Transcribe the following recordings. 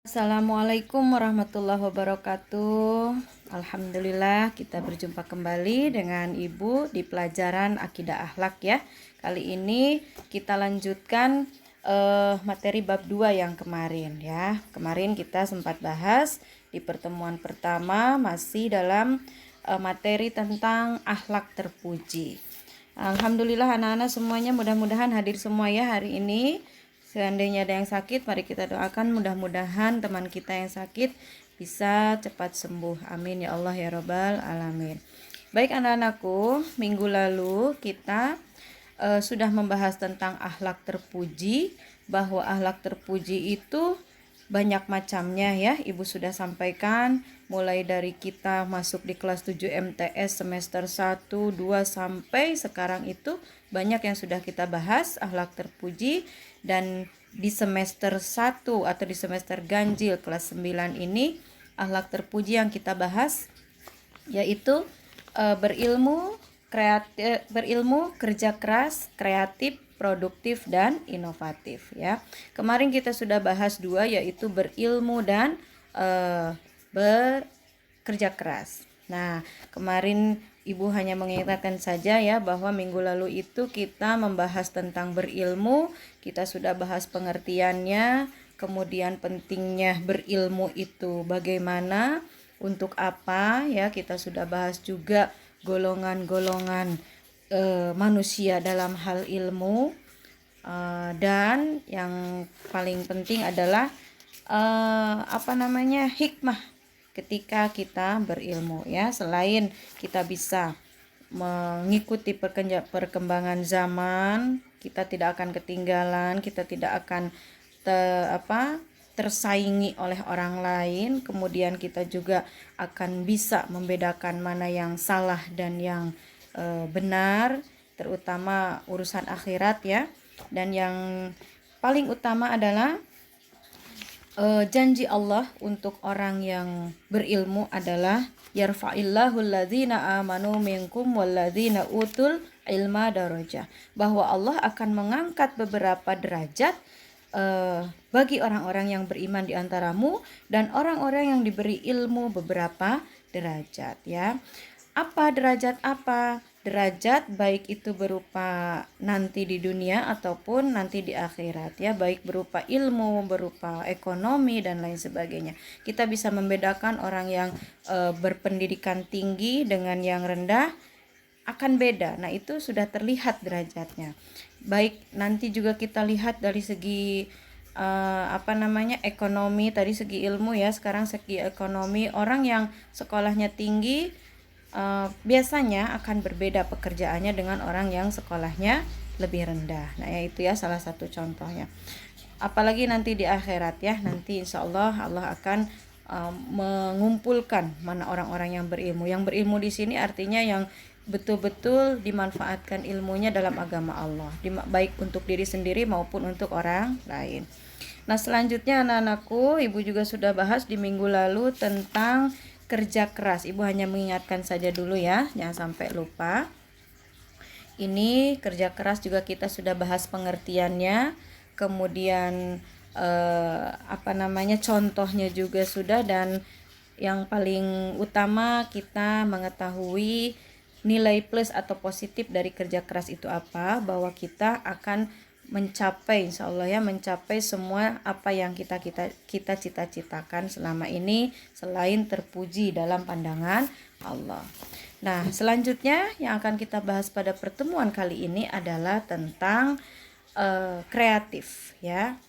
Assalamualaikum warahmatullahi wabarakatuh. Alhamdulillah kita berjumpa kembali dengan Ibu di pelajaran Akidah Akhlak ya. Kali ini kita lanjutkan materi bab 2 yang kemarin ya. Kemarin kita sempat bahas di pertemuan pertama masih dalam materi tentang akhlak terpuji. Alhamdulillah anak-anak semuanya mudah-mudahan hadir semua ya hari ini. Seandainya ada yang sakit, mari kita doakan mudah-mudahan teman kita yang sakit bisa cepat sembuh. Amin ya Allah ya Rabbal Alamin. Baik anak-anakku, minggu lalu kita sudah membahas tentang akhlak terpuji, bahwa akhlak terpuji itu banyak macamnya ya. Ibu sudah sampaikan mulai dari kita masuk di kelas 7 MTS semester 1, 2 sampai sekarang itu banyak yang sudah kita bahas akhlak terpuji. Dan di semester 1 atau di semester ganjil kelas 9 ini akhlak terpuji yang kita bahas yaitu berilmu, kerja keras, kreatif, produktif dan inovatif ya. Kemarin kita sudah bahas dua yaitu berilmu dan bekerja keras. Nah, kemarin Ibu hanya mengingatkan saja ya bahwa minggu lalu itu kita membahas tentang berilmu, kita sudah bahas pengertiannya, kemudian pentingnya berilmu itu bagaimana, untuk apa ya, kita sudah bahas juga golongan-golongan manusia dalam hal ilmu, dan yang paling penting adalah hikmah ketika kita berilmu ya. Selain kita bisa mengikuti perkembangan zaman, kita tidak akan ketinggalan, kita tidak akan tersaingi oleh orang lain, kemudian kita juga akan bisa membedakan mana yang salah dan yang benar, terutama urusan akhirat ya. Dan yang paling utama adalah janji Allah untuk orang yang berilmu adalah yarfa'illahu alladzina amanu minkum walladzina utul ilma darajah, bahwa Allah akan mengangkat beberapa derajat bagi orang-orang yang beriman di antaramu dan orang-orang yang diberi ilmu beberapa derajat ya. Apa derajat apa? Derajat baik itu berupa nanti di dunia ataupun nanti di akhirat ya, baik berupa ilmu, berupa ekonomi dan lain sebagainya. Kita bisa membedakan orang yang berpendidikan tinggi dengan yang rendah akan beda. Nah, itu sudah terlihat derajatnya. Baik nanti juga kita lihat dari segi ekonomi, tadi segi ilmu ya, sekarang segi ekonomi. Orang yang sekolahnya tinggi biasanya akan berbeda pekerjaannya dengan orang yang sekolahnya lebih rendah. Nah, itu ya salah satu contohnya. Apalagi nanti di akhirat ya, nanti insya Allah akan mengumpulkan mana orang-orang yang berilmu. Yang berilmu di sini artinya yang betul-betul dimanfaatkan ilmunya dalam agama Allah, baik untuk diri sendiri maupun untuk orang lain. Nah, selanjutnya anak-anakku, Ibu juga sudah bahas di minggu lalu tentang kerja keras. Ibu hanya mengingatkan saja dulu ya, jangan sampai lupa. Ini kerja keras juga kita sudah bahas pengertiannya, kemudian contohnya juga sudah, dan yang paling utama kita mengetahui nilai plus atau positif dari kerja keras itu apa, bahwa kita akan mencapai mencapai semua apa yang kita cita-citakan selama ini selain terpuji dalam pandangan Allah. Nah, selanjutnya yang akan kita bahas pada pertemuan kali ini adalah tentang kreatif ya.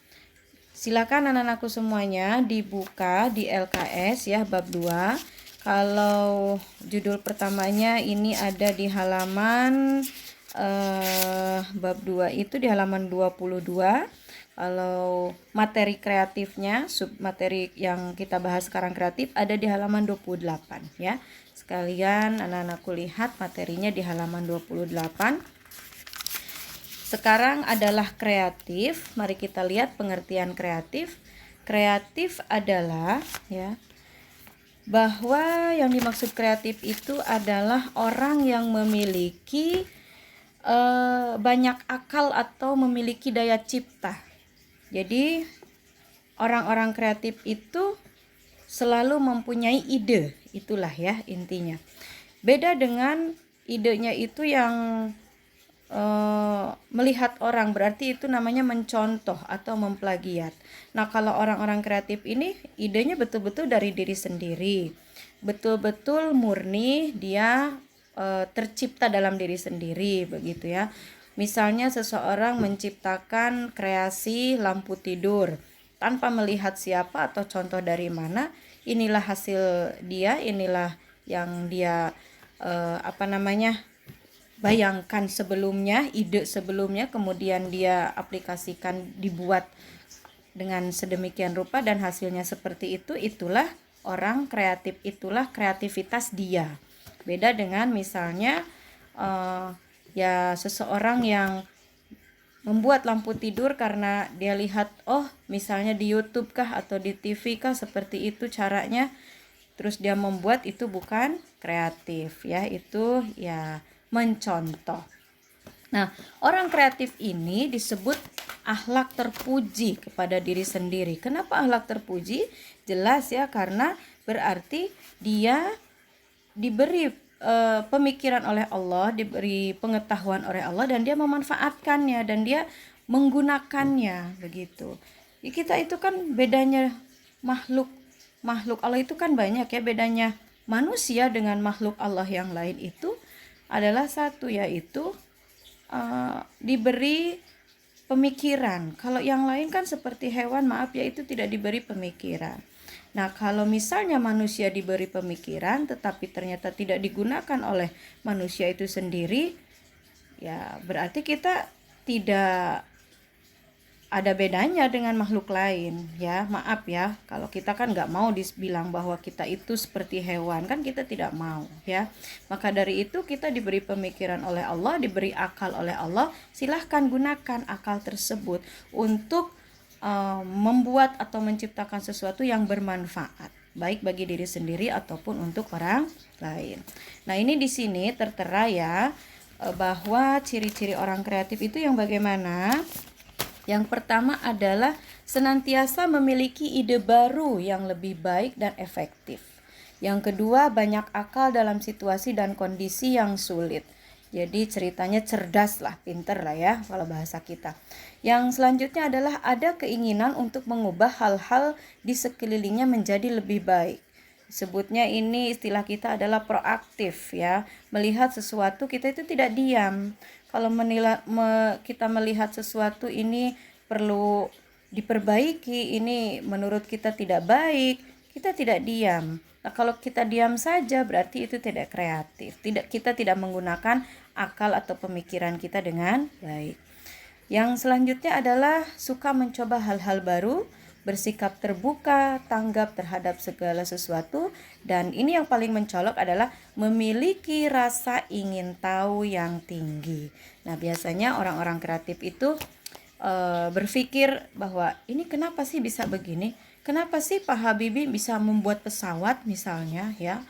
Silakan anak-anakku semuanya dibuka di LKS ya, bab 2. Kalau judul pertamanya ini ada di halaman bab 2 itu di halaman 22. Kalau materi kreatifnya, submateri yang kita bahas sekarang kreatif, ada di halaman 28 ya. Sekalian anak-anakku lihat materinya di halaman 28. Sekarang adalah kreatif. Mari kita lihat pengertian kreatif. Kreatif adalah ya, bahwa yang dimaksud kreatif itu adalah orang yang memiliki banyak akal atau memiliki daya cipta. Jadi orang-orang kreatif itu selalu mempunyai ide, itulah ya intinya. Beda dengan idenya itu yang melihat orang, berarti itu namanya mencontoh atau memplagiat. Nah, kalau orang-orang kreatif ini idenya betul-betul dari diri sendiri, betul-betul murni, dia tercipta dalam diri sendiri, begitu ya. Misalnya seseorang menciptakan kreasi lampu tidur tanpa melihat siapa atau contoh dari mana, inilah hasil dia, inilah yang dia bayangkan sebelumnya, ide sebelumnya, kemudian dia aplikasikan, dibuat dengan sedemikian rupa dan hasilnya seperti itu. Itulah orang kreatif, itulah kreativitas dia. Beda dengan misalnya ya seseorang yang membuat lampu tidur karena dia lihat, oh misalnya di YouTube kah atau di TV kah seperti itu caranya, terus dia membuat, itu bukan kreatif ya, itu ya mencontoh. Nah, orang kreatif ini disebut akhlak terpuji kepada diri sendiri. Kenapa akhlak terpuji? Jelas ya, karena berarti dia diberi pemikiran oleh Allah, diberi pengetahuan oleh Allah, dan dia memanfaatkannya dan dia menggunakannya, begitu. Kita itu kan bedanya makhluk Allah itu kan banyak ya, bedanya manusia dengan makhluk Allah yang lain itu adalah satu, yaitu diberi pemikiran. Kalau yang lain kan seperti hewan, maaf ya, itu tidak diberi pemikiran. Nah, kalau misalnya manusia diberi pemikiran tetapi ternyata tidak digunakan oleh manusia itu sendiri, ya berarti kita tidak ada bedanya dengan makhluk lain ya. Maaf ya, kalau kita kan nggak mau dibilang bahwa kita itu seperti hewan, kan kita tidak mau ya. Maka dari itu kita diberi pemikiran oleh Allah, diberi akal oleh Allah, silahkan gunakan akal tersebut untuk membuat atau menciptakan sesuatu yang bermanfaat, baik bagi diri sendiri ataupun untuk orang lain. Nah, ini di sini tertera ya bahwa ciri-ciri orang kreatif itu yang bagaimana. Yang pertama adalah senantiasa memiliki ide baru yang lebih baik dan efektif. Yang kedua, banyak akal dalam situasi dan kondisi yang sulit. Jadi ceritanya cerdas lah, pinter lah ya kalau bahasa kita. Yang selanjutnya adalah ada keinginan untuk mengubah hal-hal di sekelilingnya menjadi lebih baik. Sebutnya ini, istilah kita adalah proaktif ya. Melihat sesuatu, kita itu tidak diam. Kalau kita melihat sesuatu ini perlu diperbaiki, ini menurut kita tidak baik, kita tidak diam. Nah, kalau kita diam saja berarti itu tidak kreatif. Kita tidak menggunakan akal atau pemikiran kita dengan baik. Yang selanjutnya adalah suka mencoba hal-hal baru, bersikap terbuka, tanggap terhadap segala sesuatu, dan ini yang paling mencolok adalah memiliki rasa ingin tahu yang tinggi. Nah, biasanya orang-orang kreatif itu berpikir bahwa ini kenapa sih bisa begini? Kenapa sih Pak Habibie bisa membuat pesawat misalnya ya?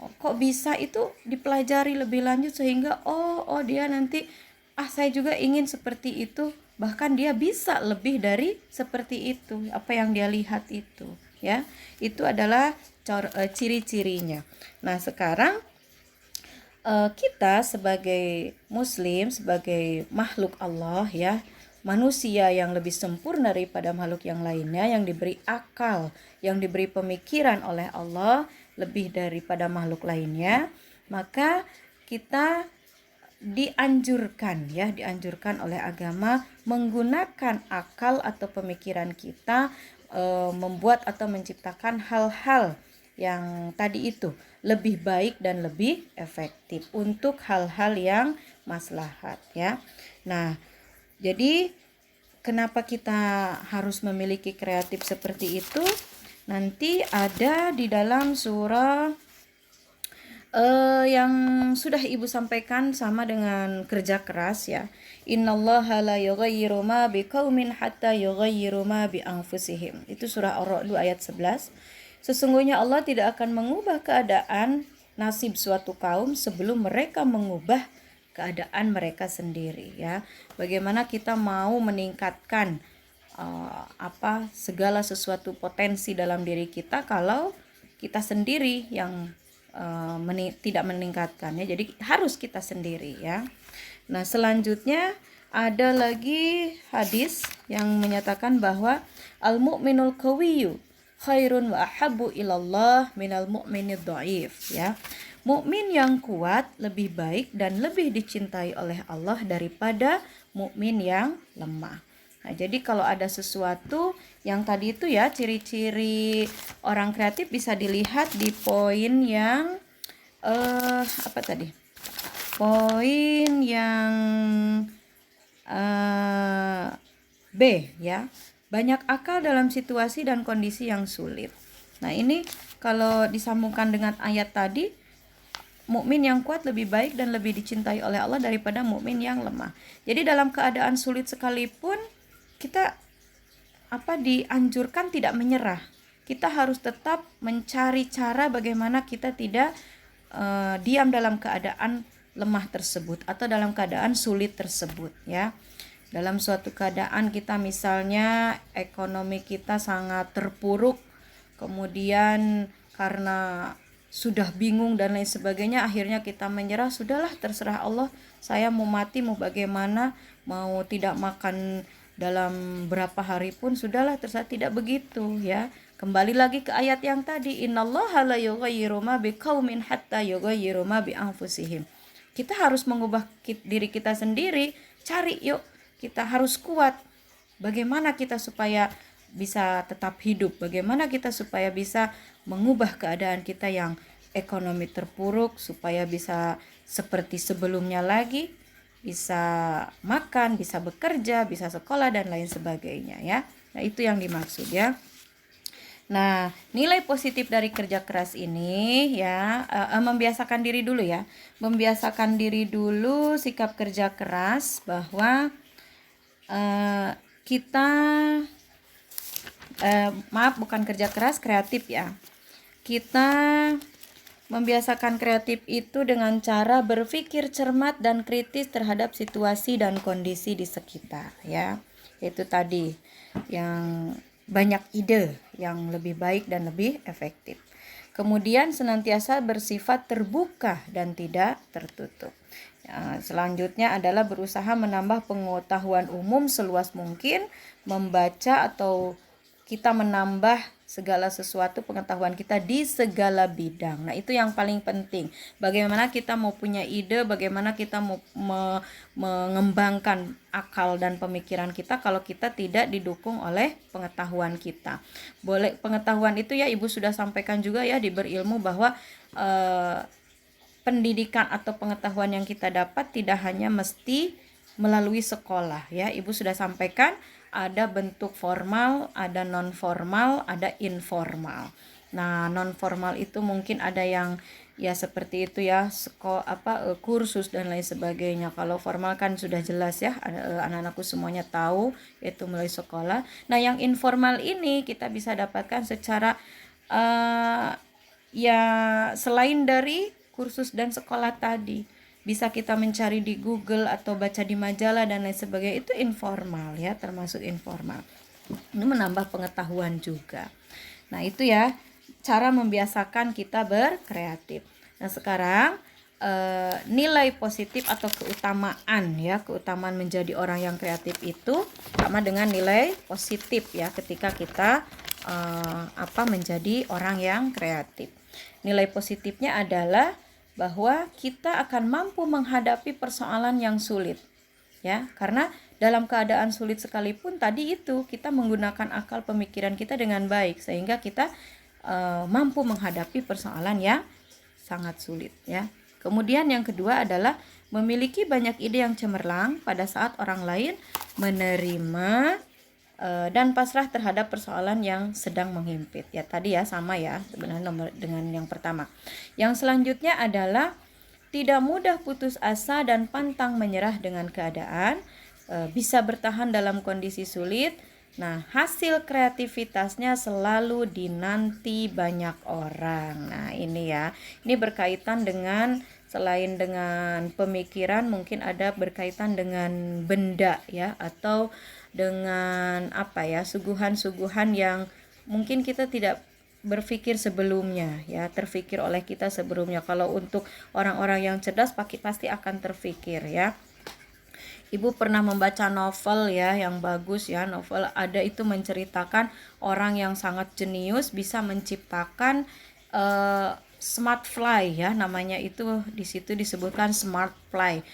Kok bisa itu dipelajari lebih lanjut sehingga dia nanti saya juga ingin seperti itu. Bahkan dia bisa lebih dari seperti itu, apa yang dia lihat itu ya. Itu adalah ciri-cirinya. Nah, sekarang kita sebagai muslim, sebagai makhluk Allah ya, manusia yang lebih sempurna daripada makhluk yang lainnya, yang diberi akal, yang diberi pemikiran oleh Allah lebih daripada makhluk lainnya, maka kita dianjurkan oleh agama menggunakan akal atau pemikiran kita, membuat atau menciptakan hal-hal yang tadi itu lebih baik dan lebih efektif untuk hal-hal yang maslahat ya. Nah, jadi kenapa kita harus memiliki kreatif seperti itu? Nanti ada di dalam surah yang sudah Ibu sampaikan sama dengan kerja keras ya. Innallaha la yughayyiru ma biqaumin hatta yughayyiru ma bi anfusihim. Itu surah Ar-Ra'd ayat 11. Sesungguhnya Allah tidak akan mengubah keadaan nasib suatu kaum sebelum mereka mengubah keadaan mereka sendiri ya. Bagaimana kita mau meningkatkan segala sesuatu potensi dalam diri kita kalau kita sendiri yang tidak meningkatkannya. Jadi harus kita sendiri ya. Nah, selanjutnya ada lagi hadis yang menyatakan bahwa al-mu'minul qawiyyu khairun wa ahabbu ilallah minal mu'minid dhaif ya. Mukmin yang kuat lebih baik dan lebih dicintai oleh Allah daripada mukmin yang lemah. Nah, jadi kalau ada sesuatu yang tadi itu ya, ciri-ciri orang kreatif bisa dilihat di poin yang apa tadi? Poin yang B ya. Banyak akal dalam situasi dan kondisi yang sulit. Nah, ini kalau disambungkan dengan ayat tadi, mukmin yang kuat lebih baik dan lebih dicintai oleh Allah daripada mukmin yang lemah. Jadi dalam keadaan sulit sekalipun kita dianjurkan tidak menyerah. Kita harus tetap mencari cara bagaimana kita tidak diam dalam keadaan lemah tersebut atau dalam keadaan sulit tersebut ya. Dalam suatu keadaan kita misalnya ekonomi kita sangat terpuruk, kemudian karena sudah bingung dan lain sebagainya, akhirnya kita menyerah, sudahlah terserah Allah, saya mau mati mau bagaimana, mau tidak makan dalam berapa hari pun sudahlah terserah. Tidak begitu ya. Kembali lagi ke ayat yang tadi, innallaha la yughayyiru ma biqaumin hatta yughayyiru ma bi anfusihim. Kita harus mengubah diri kita sendiri, cari yuk, kita harus kuat. Bagaimana kita supaya bisa tetap hidup, bagaimana kita supaya bisa mengubah keadaan kita yang ekonomi terpuruk supaya bisa seperti sebelumnya lagi, bisa makan, bisa bekerja, bisa sekolah dan lain sebagainya ya. Nah, itu yang dimaksud ya. Nah, nilai positif dari kerja keras ini ya, membiasakan diri dulu ya. Membiasakan diri dulu sikap kerja keras, bahwa kita bukan kerja keras, kreatif ya. Kita membiasakan kreatif itu dengan cara berpikir cermat dan kritis terhadap situasi dan kondisi di sekitar ya. Itu tadi yang banyak ide yang lebih baik dan lebih efektif. Kemudian senantiasa bersifat terbuka dan tidak tertutup. Selanjutnya adalah berusaha menambah pengetahuan umum seluas mungkin, membaca atau kita menambah segala sesuatu pengetahuan kita di segala bidang. Nah, itu yang paling penting. Bagaimana kita mau punya ide, bagaimana kita mau mengembangkan akal dan pemikiran kita kalau kita tidak didukung oleh pengetahuan kita. Boleh pengetahuan itu ya, Ibu sudah sampaikan juga ya di Berilmu bahwa pendidikan atau pengetahuan yang kita dapat tidak hanya mesti melalui sekolah ya. Ibu sudah sampaikan ada bentuk formal, ada non formal, ada informal. Nah, non formal itu mungkin ada yang ya seperti itu ya, kursus dan lain sebagainya. Kalau formal kan sudah jelas ya, anak-anakku semuanya tahu, yaitu melalui sekolah. Nah, yang informal ini kita bisa dapatkan secara ya selain dari kursus dan sekolah tadi. Bisa kita mencari di Google atau baca di majalah dan lain sebagainya, itu informal ya, termasuk informal. Ini menambah pengetahuan juga. Nah, itu ya cara membiasakan kita berkreatif. Nah, sekarang nilai positif atau keutamaan ya, keutamaan menjadi orang yang kreatif itu sama dengan nilai positif ya ketika kita menjadi orang yang kreatif. Nilai positifnya adalah bahwa kita akan mampu menghadapi persoalan yang sulit ya, karena dalam keadaan sulit sekalipun tadi itu kita menggunakan akal pemikiran kita dengan baik sehingga kita mampu menghadapi persoalan yang sangat sulit ya. Kemudian yang kedua adalah memiliki banyak ide yang cemerlang pada saat orang lain menerima dan pasrah terhadap persoalan yang sedang menghimpit. Ya tadi ya sama ya sebenarnya dengan yang pertama. Yang selanjutnya adalah tidak mudah putus asa dan pantang menyerah dengan keadaan, bisa bertahan dalam kondisi sulit. Nah, hasil kreativitasnya selalu dinanti banyak orang. Nah, ini ya. Ini berkaitan dengan Selain dengan pemikiran, mungkin ada berkaitan dengan benda ya, atau dengan apa ya, suguhan-suguhan yang mungkin kita tidak berpikir sebelumnya ya, terpikir oleh kita sebelumnya. Kalau untuk orang-orang yang cerdas pasti akan terpikir ya. Ibu pernah membaca novel ya yang bagus ya, novel ada itu menceritakan orang yang sangat jenius bisa menciptakan smart fly ya, namanya itu di situ disebutkan smart fly.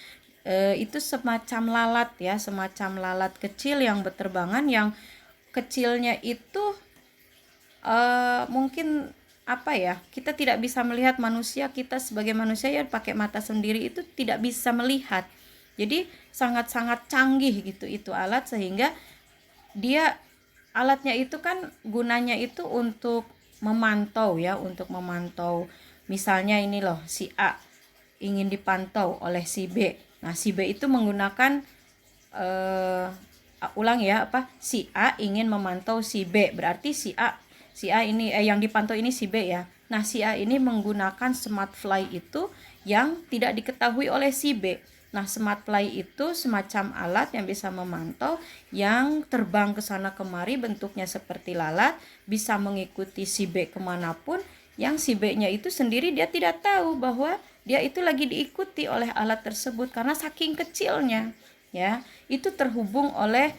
Itu semacam lalat ya, semacam lalat kecil yang berterbangan, yang kecilnya itu mungkin apa ya, kita tidak bisa melihat manusia, kita sebagai manusia ya pakai mata sendiri itu tidak bisa melihat. Jadi sangat-sangat canggih gitu itu alat, sehingga dia alatnya itu kan gunanya itu untuk memantau ya, untuk memantau. Misalnya ini loh, si A ingin dipantau oleh si B. Nah, si B itu menggunakan ulang ya, si A ingin memantau si B, berarti si A ini yang dipantau ini si B ya. Nah, si A ini menggunakan smart fly itu yang tidak diketahui oleh si B. Nah, smart fly itu semacam alat yang bisa memantau, yang terbang ke sana kemari, bentuknya seperti lalat, bisa mengikuti si B kemanapun, yang si B-nya itu sendiri dia tidak tahu bahwa dia itu lagi diikuti oleh alat tersebut karena saking kecilnya ya. Itu terhubung oleh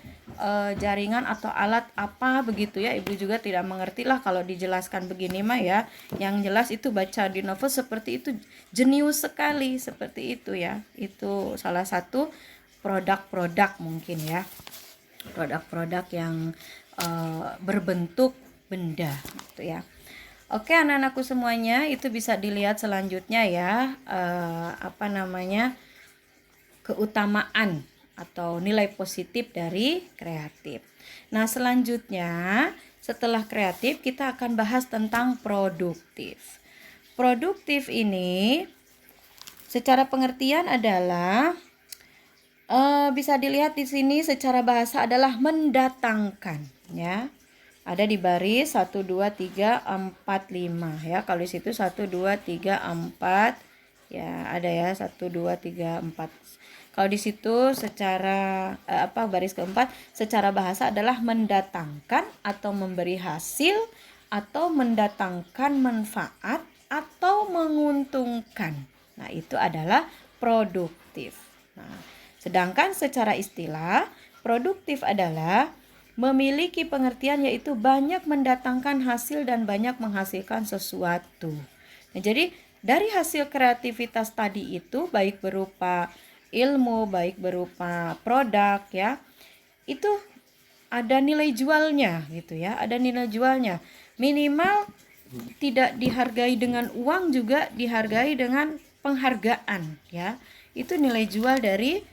jaringan atau alat apa begitu ya. Ibu juga tidak mengerti lah kalau dijelaskan begini mah ya. Yang jelas itu baca di novel seperti itu, jenius sekali seperti itu ya. Itu salah satu produk-produk mungkin ya, produk-produk yang berbentuk benda gitu ya. Oke anak-anakku semuanya, itu bisa dilihat selanjutnya ya, keutamaan atau nilai positif dari kreatif. Nah, selanjutnya setelah kreatif kita akan bahas tentang produktif. Produktif ini secara pengertian adalah bisa dilihat di sini secara bahasa adalah mendatangkan ya. Ada di baris 1 2 3 4 5 ya. Kalau di situ 1 2 3 4 ya, ada ya 1 2 3 4. Kalau di situ secara baris keempat secara bahasa adalah mendatangkan atau memberi hasil atau mendatangkan manfaat atau menguntungkan. Nah, itu adalah produktif. Nah, sedangkan secara istilah produktif adalah memiliki pengertian yaitu banyak mendatangkan hasil dan banyak menghasilkan sesuatu. Nah, jadi dari hasil kreativitas tadi itu baik berupa ilmu, baik berupa produk ya, itu ada nilai jualnya gitu ya, ada nilai jualnya. Minimal tidak dihargai dengan uang, juga dihargai dengan penghargaan ya. Itu nilai jual dari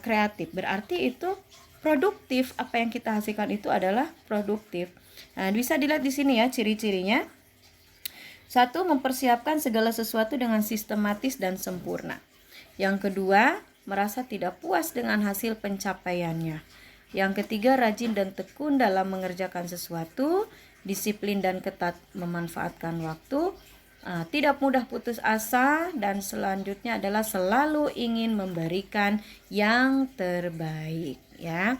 kreatif. Berarti itu produktif, apa yang kita hasilkan itu adalah produktif. Nah, bisa dilihat di sini ya ciri-cirinya. 1. Mempersiapkan segala sesuatu dengan sistematis dan sempurna. Yang kedua, merasa tidak puas dengan hasil pencapaiannya. Yang ketiga, rajin dan tekun dalam mengerjakan sesuatu, disiplin dan ketat memanfaatkan waktu, tidak mudah putus asa, dan selanjutnya adalah selalu ingin memberikan yang terbaik ya.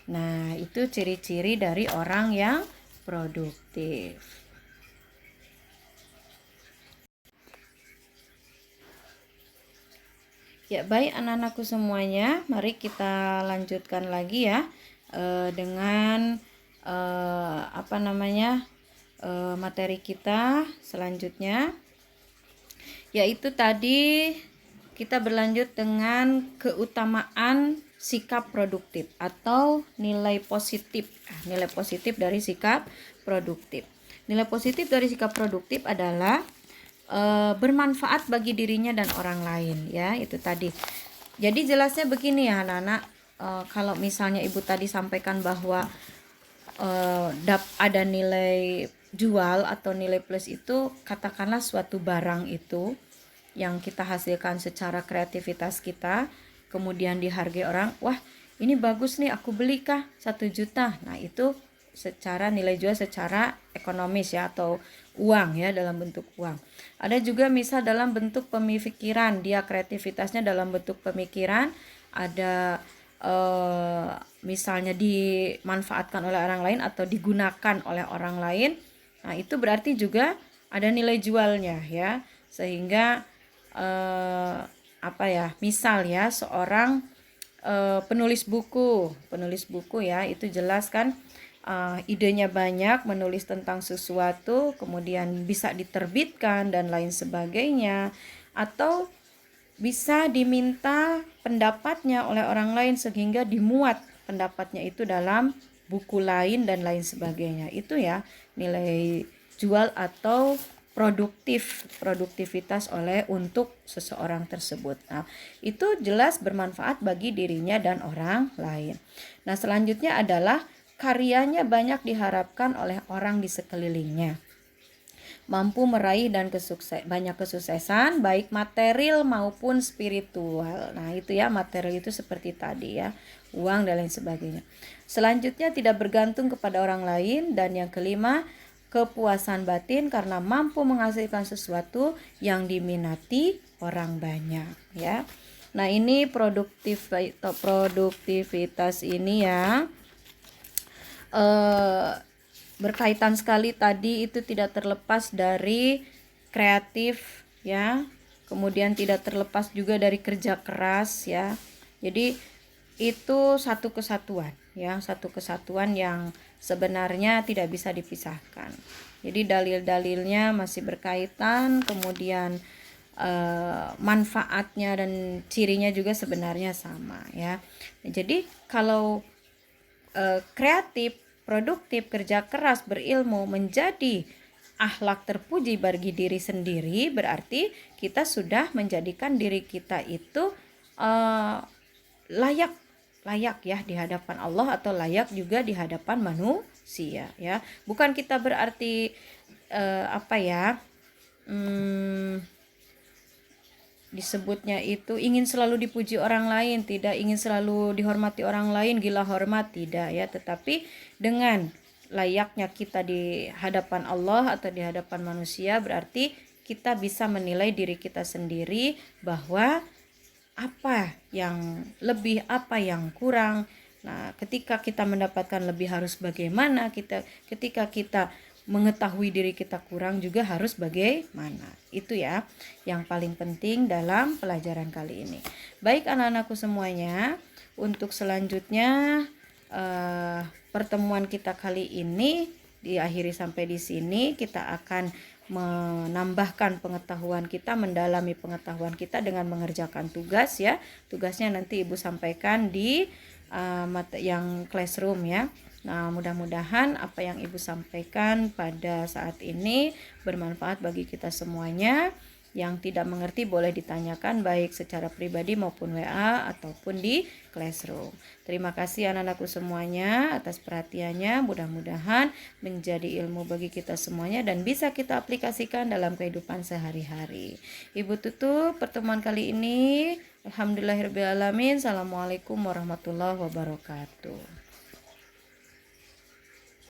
Nah, itu ciri-ciri dari orang yang produktif. Ya, baik anak-anakku semuanya, mari kita lanjutkan lagi ya dengan materi kita selanjutnya, yaitu tadi kita berlanjut dengan keutamaan sikap produktif atau nilai positif. Nilai positif dari sikap produktif. Nilai positif dari sikap produktif adalah bermanfaat bagi dirinya dan orang lain ya, itu tadi. Jadi jelasnya begini ya anak-anak, kalau misalnya ibu tadi sampaikan bahwa ada nilai jual atau nilai plus itu, katakanlah suatu barang itu yang kita hasilkan secara kreativitas kita, kemudian dihargai orang, wah ini bagus nih aku beli kah 1 juta. Nah, itu secara nilai jual secara ekonomis ya, atau uang ya, dalam bentuk uang. Ada juga misal dalam bentuk pemikiran, dia kreativitasnya dalam bentuk pemikiran, ada misalnya dimanfaatkan oleh orang lain atau digunakan oleh orang lain. Nah, itu berarti juga ada nilai jualnya ya. Sehingga misal ya, seorang penulis buku ya, itu jelas kan idenya banyak, menulis tentang sesuatu, kemudian bisa diterbitkan dan lain sebagainya, atau bisa diminta pendapatnya oleh orang lain sehingga dimuat pendapatnya itu dalam buku lain dan lain sebagainya. Itu ya nilai jual atau produktivitas untuk seseorang tersebut. Nah, itu jelas bermanfaat bagi dirinya dan orang lain. Nah, selanjutnya adalah karyanya banyak diharapkan oleh orang di sekelilingnya. Mampu meraih dan banyak kesuksesan baik material maupun spiritual. Nah, itu ya, material itu seperti tadi ya, uang dan lain sebagainya. Selanjutnya tidak bergantung kepada orang lain, dan yang kelima kepuasan batin karena mampu menghasilkan sesuatu yang diminati orang banyak ya. Nah, ini produktivitas ini ya berkaitan sekali tadi, itu tidak terlepas dari kreatif ya, kemudian tidak terlepas juga dari kerja keras ya. Jadi itu satu kesatuan ya, satu kesatuan yang sebenarnya tidak bisa dipisahkan. Jadi dalil-dalilnya masih berkaitan, kemudian manfaatnya dan cirinya juga sebenarnya sama ya. Jadi kalau kreatif, produktif, kerja keras, berilmu menjadi akhlak terpuji bagi diri sendiri, berarti kita sudah menjadikan diri kita itu layak ya di hadapan Allah, atau layak juga di hadapan manusia ya. Bukan kita berarti disebutnya itu ingin selalu dipuji orang lain, tidak ingin selalu dihormati orang lain, gila hormat, tidak ya. Tetapi dengan layaknya kita di hadapan Allah atau di hadapan manusia, berarti kita bisa menilai diri kita sendiri bahwa apa yang lebih, apa yang kurang. Nah, ketika kita mendapatkan lebih harus bagaimana, ketika kita mengetahui diri kita kurang juga harus bagaimana. Itu ya yang paling penting dalam pelajaran kali ini. Baik anak-anakku semuanya, untuk selanjutnya pertemuan kita kali ini diakhiri sampai di sini. Kita akan menambahkan pengetahuan kita, mendalami pengetahuan kita dengan mengerjakan tugas ya. Tugasnya nanti Ibu sampaikan di yang classroom ya. Nah, mudah-mudahan apa yang Ibu sampaikan pada saat ini bermanfaat bagi kita semuanya. Yang tidak mengerti boleh ditanyakan baik secara pribadi maupun WA ataupun di classroom. Terima kasih anak-anakku semuanya atas perhatiannya. Mudah-mudahan menjadi ilmu bagi kita semuanya dan bisa kita aplikasikan dalam kehidupan sehari-hari. Ibu tutup pertemuan kali ini. Alhamdulillahirrahmanirrahim. Assalamualaikum warahmatullahi wabarakatuh.